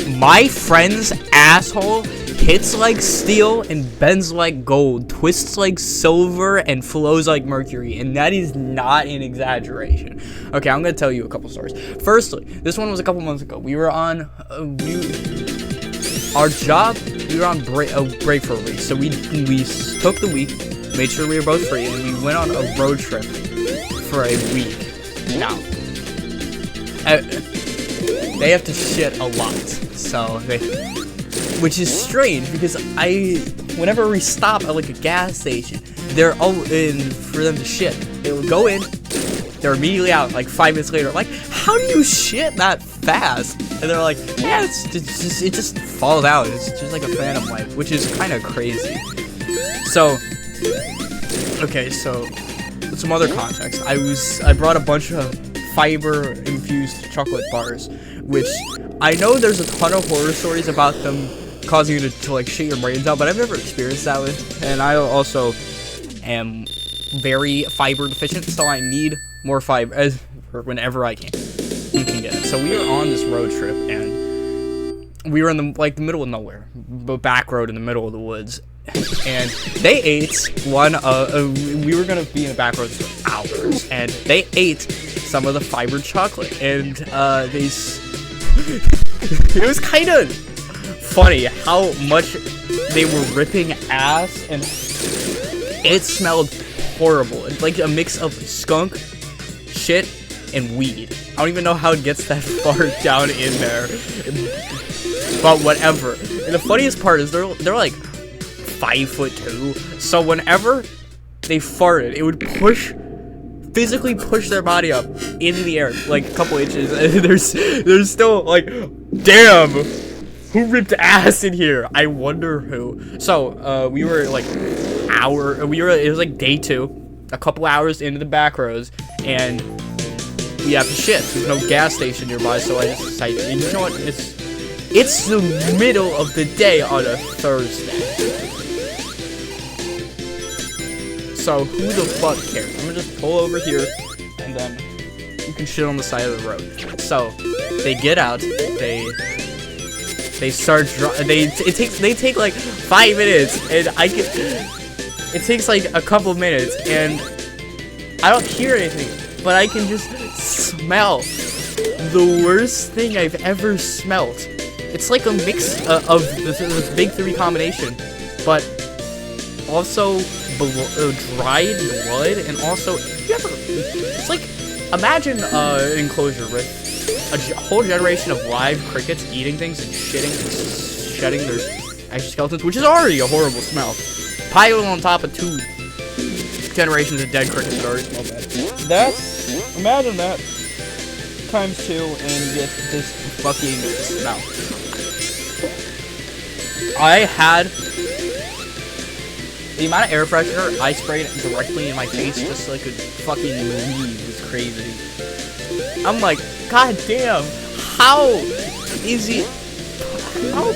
My friend's asshole hits like steel and bends like gold, twists like silver and flows like mercury, and that is not an exaggeration. Okay, I'm gonna tell you a couple stories. Firstly, this one was a couple months ago. We were on our job. We were on break for a week, so we took the week, made sure we were both free, and we went on a road trip for a week. Now, they have to shit a lot, so which is strange because whenever we stop at like a gas station, they're all in for them to shit. They would go in, they're immediately out like 5 minutes later. Like, how do you shit that fast? And they're like, yeah, it just falls out. It's just like a phantom wipe, which is kind of crazy. So, okay, so some other context. I brought a bunch of fiber infused chocolate bars, which I know there's a ton of horror stories about them causing you to like shit your brains out, but I've never experienced that with, and I also am very fiber deficient, so I need more fiber whenever I can get it. So we were on this road trip, and we were in the middle of nowhere, but back road in the middle of the woods, and they ate we were gonna be in the back roads for hours, and they ate some of the fiber chocolate, and it was kind of funny how much they were ripping ass, and it smelled horrible. It's like a mix of skunk, shit, and weed. I don't even know how it gets that far down in there, but whatever. And the funniest part is they're like 5'2", so whenever they farted, it would physically push their body up into the air like a couple inches, and there's still like, damn, who ripped ass in here? I wonder who. So we were like it was like day 2, a couple hours into the back roads, and we have to shit. There's no gas station nearby, so I just decided, you know what, it's the middle of the day on a Thursday, so who the fuck cares? I'm gonna just pull over here, and then you can shit on the side of the road. So they get out, they start they take like 5 minutes, and it takes like a couple of minutes, and I don't hear anything, but I can just smell the worst thing I've ever smelled. It's like a mix of this big 3 combination, but also dried blood, and also, it's like, imagine an enclosure with a whole generation of live crickets eating things and shitting and shedding their exoskeletons, which is already a horrible smell. Piled on top of 2 generations of dead crickets that already smell bad. Imagine that times 2 and get this fucking smell. I had the amount of air freshener I sprayed directly in my face just so I could fucking leave was crazy. I'm like, god damn, how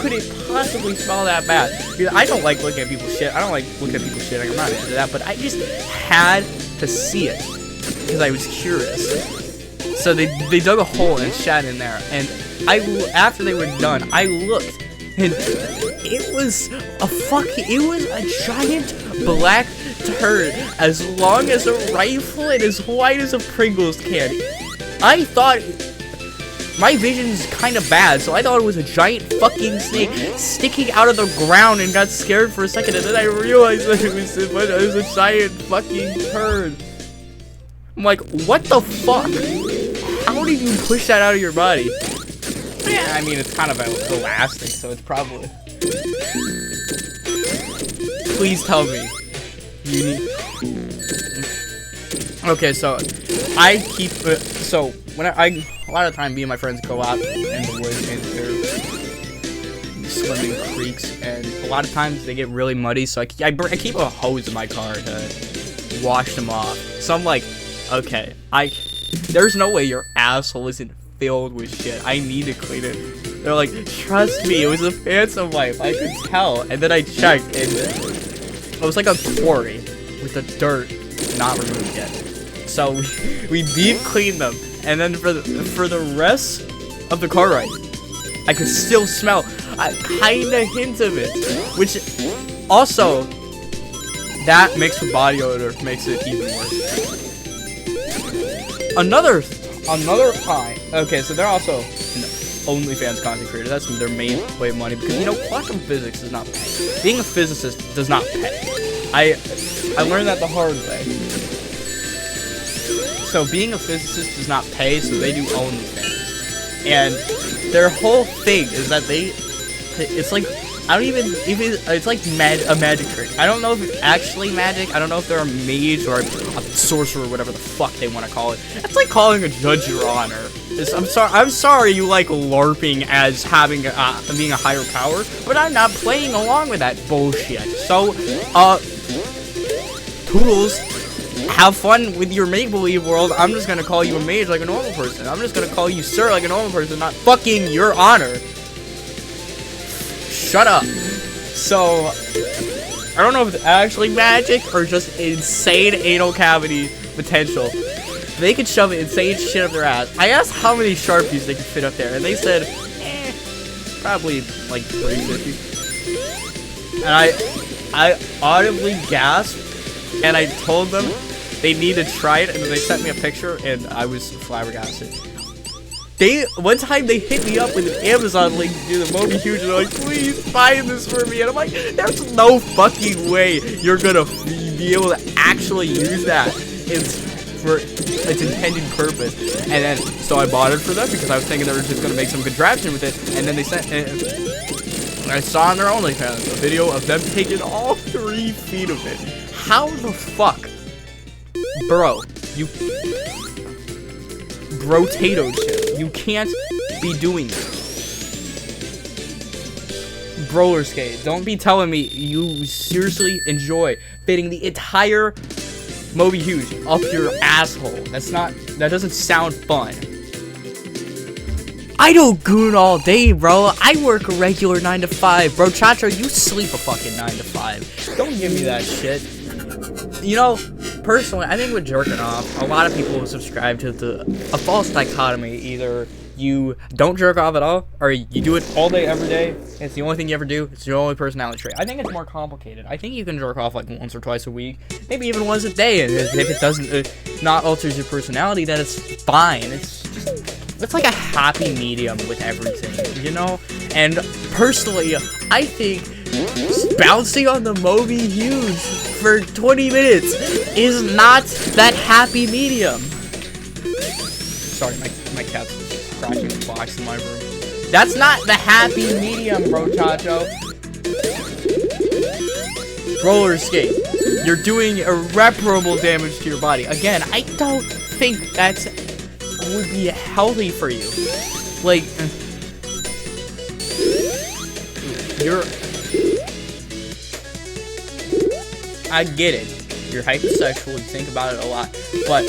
could it possibly smell that bad? Because I don't like looking at people's shit. I don't like looking at people's shit. I'm not into that, but I just had to see it because I was curious. So they dug a hole and shat in there, and after they were done, I looked, and it was a giant black turd as long as a rifle and as white as a Pringles candy. I thought, my vision's kind of bad, so I thought it was a giant fucking snake sticking out of the ground, and got scared for a second, and then I realized that it was a giant fucking turd. I'm like, what the fuck? How did you push that out of your body? Yeah, I mean, it's kind of elastic, so it's probably... Please tell me. Okay, so I keep... so, when a lot of time, me and my friends go out in the woods, and they're swimming creeks, and a lot of times they get really muddy, so I keep a hose in my car to wash them off. So I'm like, okay, there's no way your asshole isn't filled with shit. I need to clean it. They're like, trust me, it was a phantom wipe. I could tell. And then I checked, and it was like a quarry with the dirt not removed yet. So we deep cleaned them, and then for the rest of the car ride, I could still smell a kinda hint of it, which also, that mixed with body odor makes it even worse. Another pie. Okay, so they're also an OnlyFans content creator. That's their main way of money, because, you know, quantum physics does not pay. Being a physicist does not pay. I learned that the hard way. So being a physicist does not pay, so they do OnlyFans. And their whole thing is that it's like, I don't even, it's like a magic trick. I don't know if it's actually magic. I don't know if they're a mage or a sorcerer or whatever the fuck they want to call it. It's like calling a judge your honor. I'm sorry you like LARPing as having being a higher power, but I'm not playing along with that bullshit. So, Toodles, have fun with your make-believe world. I'm just gonna call you a mage like a normal person. I'm just gonna call you sir like a normal person, not fucking your honor. Shut up. So, I don't know if it's actually magic or just insane anal cavity potential. They could shove insane shit up their ass. I asked how many Sharpies they could fit up there, and they said, probably like 350. And I audibly gasped, and I told them they need to try it, and then they sent me a picture, and I was flabbergasted. One time they hit me up with an Amazon link to do the Moby Huge, and they're like, please buy this for me. And I'm like, there's no fucking way you're gonna be able to actually use that. It's for its intended purpose. And then, so I bought it for them because I was thinking they were just gonna make some contraption with it. And then they sent, I saw on their OnlyFans a video of them taking all 3 feet of it. How the fuck? Bro, Brotato chip. You can't be doing this. Roller skate. Don't be telling me you seriously enjoy fitting the entire Moby Huge up your asshole. That doesn't sound fun. I don't goon all day, bro. I work a regular 9 to 5. Bro, Chacho, you sleep a fucking 9 to 5. Don't give me that shit. You know, personally, I think with jerking off, a lot of people subscribe to a false dichotomy. Either you don't jerk off at all, or you do it all day, every day. It's the only thing you ever do. It's your only personality trait. I think it's more complicated. I think you can jerk off like once or twice a week, maybe even once a day. And if it doesn't, not alters your personality, then it's fine. It's like a happy medium with everything, you know? And personally, I think bouncing on the Moby Huge for 20 minutes is not that happy medium. Sorry, my cat's scratching the box in my room. That's not the happy medium, bro, Chacho. Roller skate. You're doing irreparable damage to your body. Again, I don't think that would be healthy for you. Like, I get it. You're hypersexual, you think about it a lot, but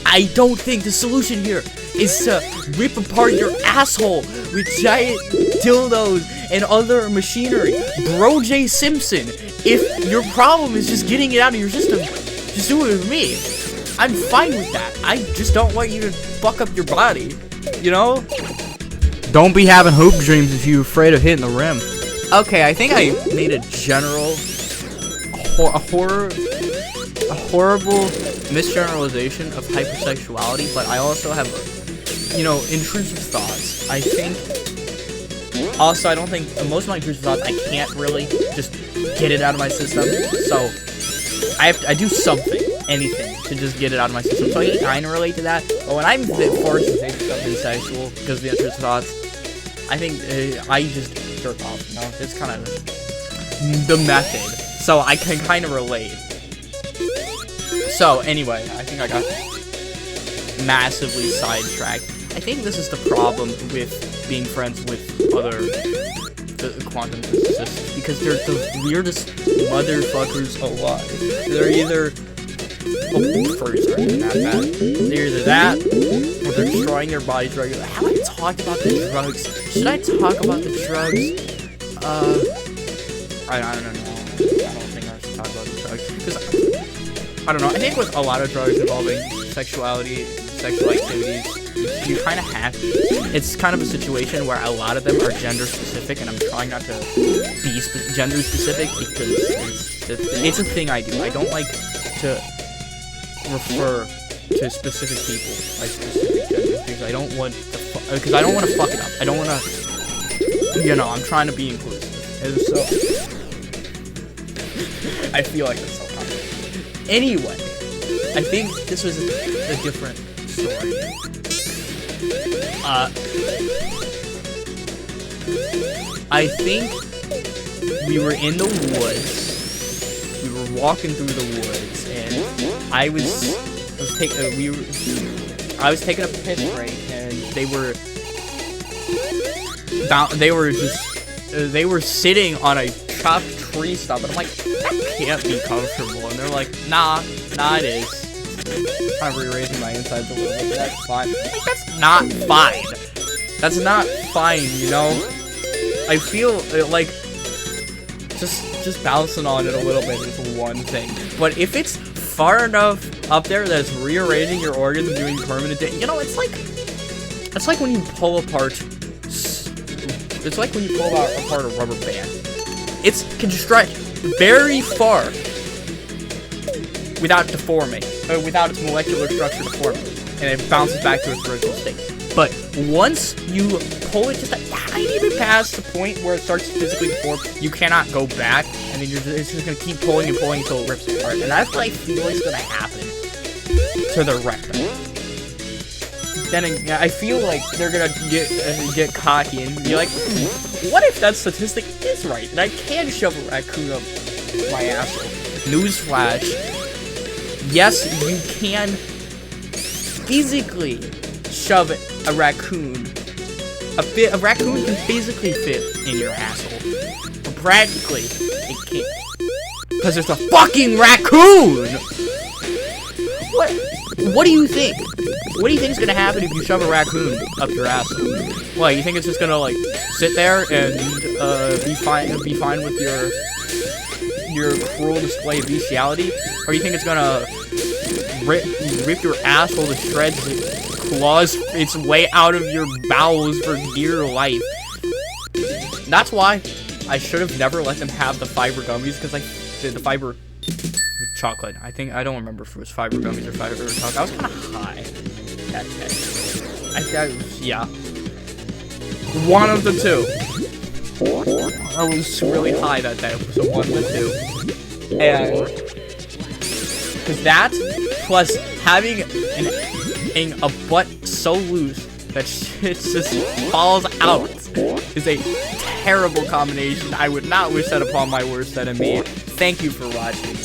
I don't think the solution here is to rip apart your asshole with giant dildos and other machinery. Bro J Simpson, if your problem is just getting it out of your system, just do it with me. I'm fine with that. I just don't want you to fuck up your body, you know? Don't be having hoop dreams if you're afraid of hitting the rim. Okay, I think I made a general, a horrible misgeneralization of hypersexuality, but I also have, you know, intrusive thoughts. I think, also, I don't think, most of my intrusive thoughts, I can't really just get it out of my system, so I do something, anything, to just get it out of my system, so I can kind of relate to that. But when I'm forced to say something sexual because of the intrusive thoughts, I think I just jerk off, you know? It's kind of the method, so I can kind of relate. So, anyway, I think I got massively sidetracked. I think this is the problem with being friends with other quantum physicists, because they're the weirdest motherfuckers alive. They're either, furries aren't even that bad. They're either that, or they're destroying their bodies regularly. Have I talked about the drugs? Should I talk about the drugs? I don't know. I don't think I should talk about the drugs, because I don't know. I think with a lot of drugs involving sexuality, sexual activities, You kind of have to. It's kind of a situation where a lot of them are gender specific, and I'm trying not to be gender specific because it's a thing I do. I don't like to refer to specific people by specific genders because I don't want to fuck it up. I don't want to, I'm trying to be inclusive. And so I feel like it's so common. Anyway, I think this was a different story. I think we were in the woods. We were walking through the woods, and I was taking a piss break, and they were sitting on a chopped tree stump, and I'm like, that can't be comfortable, and they're like, nah, it is. I'm kind of rearranging my insides a little bit, but that's fine. Like, that's not fine. That's not fine, you know? I feel like just bouncing on it a little bit is one thing. But if it's far enough up there that it's rearranging your organs and doing permanent damage, it's like when you pull apart. It's like when you pull apart a rubber band. It can stretch very far without deforming, without its molecular structure deforming, and it bounces back to its original state. But once you pull it just a tiny bit past the point where it starts to physically deform, you cannot go back, and then it's just going to keep pulling and pulling until it rips apart. And that's what I feel is going to happen to the rectum. Then I feel like they're going to get cocky and be like, what if that statistic is right, and I can shove a raccoon up my asshole? Newsflash. Yes, you can physically shove a raccoon. A raccoon can physically fit in your asshole. But practically, it can't. Because there's a fucking raccoon! What do you think? What do you think is gonna happen if you shove a raccoon up your asshole? What, you think it's just gonna, like, sit there and, be fine with your cruel display of bestiality? Or you think it's gonna rip your asshole to shreds and claws its way out of your bowels for dear life? That's why I should have never let them have the fiber gummies, because the fiber chocolate. I don't remember if it was fiber gummies or fiber chocolate. I was kind of high that day. Yeah. One of the two. I was really high that day, so one of the two. And because that, plus having a butt so loose that shit just falls out, is a terrible combination. I would not wish that upon my worst enemy. Thank you for watching.